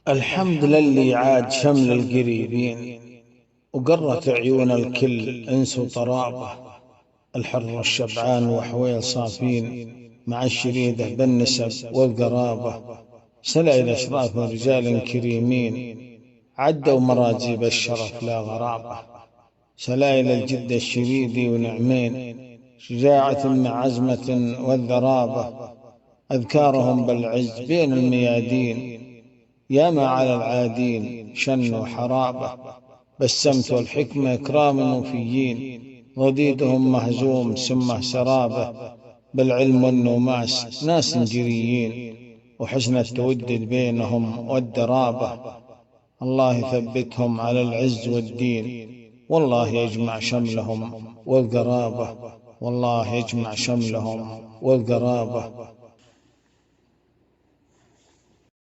الحمد للي عاد شمل القريبين، وقرت عيون الكل انس وطرابة. الحر الشبعان وحويل صافين، مع الشريدة بالنسب والقرابة. سلع أشراف من رجال كريمين، عدوا مراجيب الشرف لا غرابة. سلائل الجد الشريدي ونعمين، شجاعة مع عزمة والذرابة. أذكارهم بالعز بين الميادين، ياما على العادين شنوا حرابة. بالسمت والحكمة إكرام وفيين، ضديدهم مهزوم سمه سرابة. بالعلم والنوماس ناس جريين، وحسن التودد بينهم والدرابة. الله يثبتهم على العز والدين، والله يجمع شملهم والقرابة. والله يجمع شملهم والقرابة.